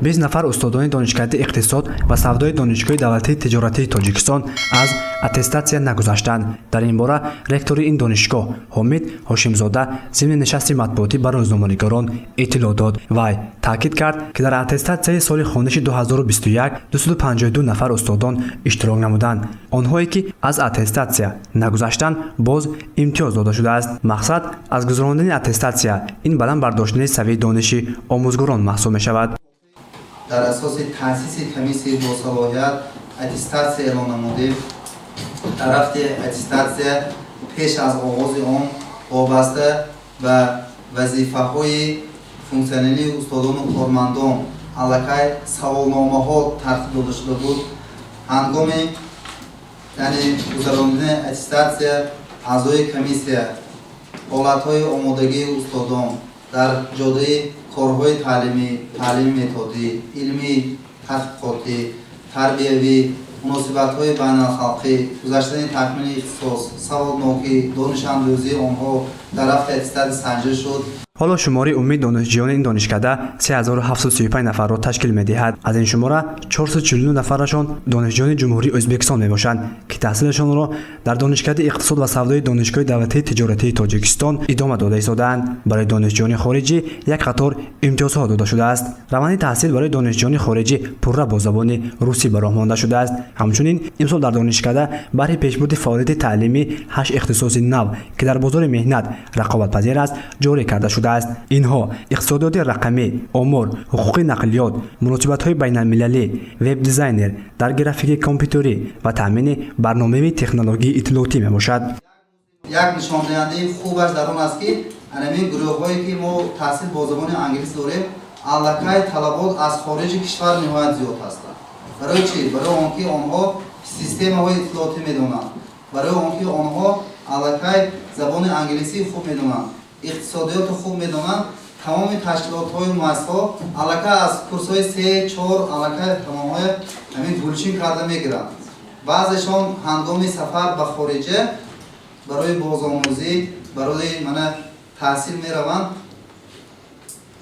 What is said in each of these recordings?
20 нафар устодони донишгаҳи иқтисод ва савдои донишгоҳи давлатии тиҷоратии Тоҷикистон аз аттестатсия нагузаштанд. Дар ин бора ректори ин донишгоҳ Ҳомид Ҳошимзода зимни нишасти матбуотӣ ба рӯзноманигорон иттилоъ дод. Вай таъкид кард, ки дар аттестатсияи соли хониши 2021 252 нафар устодон иштирок намуданд. онҳое ки аз аттестатсия нагузаштанд боз имтиёз дода шудааст. мақсад аз гузарондани аттестатсия ин баландбардоштани савии дониши омӯзгорон маҳсуб мешавад. дар асоси таъсиси комиссияи босалоҳият аттестатсия эълон намудем. тарафти аттестатсия пеш аз оғози он вобаста ба вазифаҳои функсионалии устодону кормандон аллакай саволномаҳо тартиб дода шуда буд. ҳангоми гузарондани аттестатсия аъзои комиссия ҳолатҳои омодагии устодон дар ҷодаи корҳои таълими методӣ, илмӣ тадқиқотӣ, тарбиявӣ, муносибатҳои байналхалқӣ, гузаштани такмили ихтисос, саводнокӣ, донишандозии онҳо дар рафти аттестати санҷида шуд. ҳоло шумори умид донишҷӯёни ин донишкада 3735 нафарро ташкил медиҳад. аз ин шумора 449 нафарашон донишҷӯёни ҷумҳурии Ӯзбекистон мебошанд, ки таҳсилашонро дар донишгаҳи иқтисод ва савдои донишгоҳи давлатии тиҷоратии Тоҷикистон идома дода истодаанд. барои донишҷӯёни хориҷӣ як қатор имтиёзҳо дода шудааст. раванди таҳсил барои донишҷӯёни хориҷӣ пурра бо забони русӣ ба роҳ монда шудааст. ҳамчунин имсол дар донишкада баҳри пешбурди фаъолияти таълимӣ 8 ихтисоси нав, ки дар бозори меҳнат рақобатпазир аст, ҷорӣ карда шудааст. инҳо иқтисодиёти рақамӣ, омур, ҳуқуқи нақлиёт, муносибатҳои байналмилалӣ, веб дизайнер, дар графикии компютерӣ ва таъмини барномавии технологии иттилоотӣ мебошад. як нишондиҳандаи хубаш дар он аст ки анамин гурӯҳҳое ки мо таҳсил бо забони англис дорем аллакай талабот аз хориҷи кишвар ниҳоят зиёд ҳастанд. барои чӣ? барои он ки онҳо системаҳои иттилоотӣ медонанд, барои он ки онҳо аллакай забони англисӣ хуб медонанд, иқтисодиёти хуб медонанд. тамоми ташкилотҳои муассисаҳо аллакай аз курсҳои 3-4 аллакай тамомҳои ҳамин гулчин карда мегиранд. баъзешон ҳангоми сафар ба хориҷа барои бозомӯзӣ, барои таҳсил мераванд,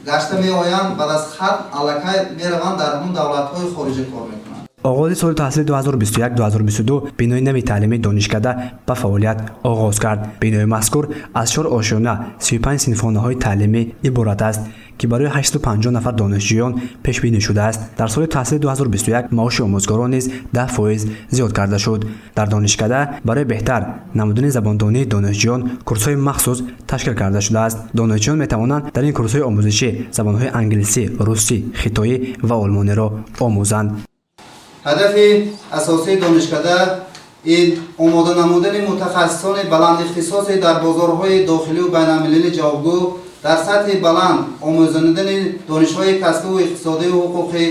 гашта меоянд, баъд аз хат аллакай мераванд дар ҳамун давлатҳои хориҷа кор мекунанд. оғози соли таҳсили 2021-2022 бинои нави таълимии донишкада ба фаъолият оғоз кард. бинои мазкур аз 4 ошёна 35 синфхонаҳои таълимӣ иборат аст, ки барои 850 нафар донишҷӯён пешбинӣ шудааст. дар соли таҳсили 2021 маоши омӯзгорон низ 10% зиёд карда шуд. дар донишкада барои беҳтар намудани забондонии донишҷӯён курсҳои махсус ташкил карда шудааст. донишҷӯён метавонанд дар ин курсҳои омӯзишӣ забонҳои англисӣ, русӣ, хитоӣ ва олмониро омӯзанд. ҳадафи асосии донишкада ин омода намудани мутахассисони баландихтисосе дар бозорҳои дохилию байналмилалии ҷавобгӯ дар сатҳи баланд омӯзондани донишҳои касбиву иқтисодию ҳуқуқӣ,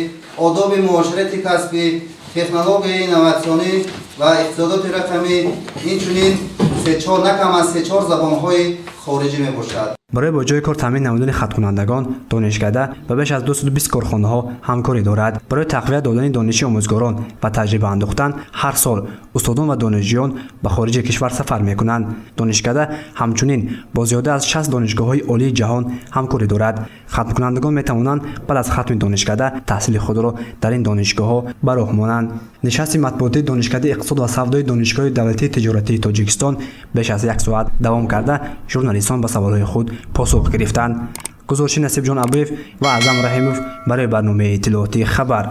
одоби муоширати касбӣ, технологияи инноватсионӣ ва иқтисодиёти рақамӣ, инчунин на кам аз 3-4 забонҳои хориҷӣ мебошад. барои бо ҷои кор таъмин намудани хатхонандагон донишкада ба беш аз 220 корхонаҳо ҳамкорӣ дорад. барои тақвият додани дониши омӯзгорон ва таҷриба андохтан ҳар сол устодон ва донишҷӯён ба хориҷи кишвар сафар мекунанд. донишкада ҳамчунин бо зиёда аз 60 донишгоҳҳои олии ҷаҳон ҳамкорӣ дорад. хатмкунандагон метавонанд баъд аз хатми донишкада таҳсили худро дар ин донишгоҳҳо ба роҳ монанд. нишасти матбуотии донишгаҳи иқтисод ва савдои донишгоҳи давлатии тиҷоратии Тоҷикистон беш аз 1 соат давом карда журналистон ба саволҳои худ посух гирифтанд. гузориши Насибҷон Абуев ва Аъзам Раҳимов барои барномаи иттилооти Хабар.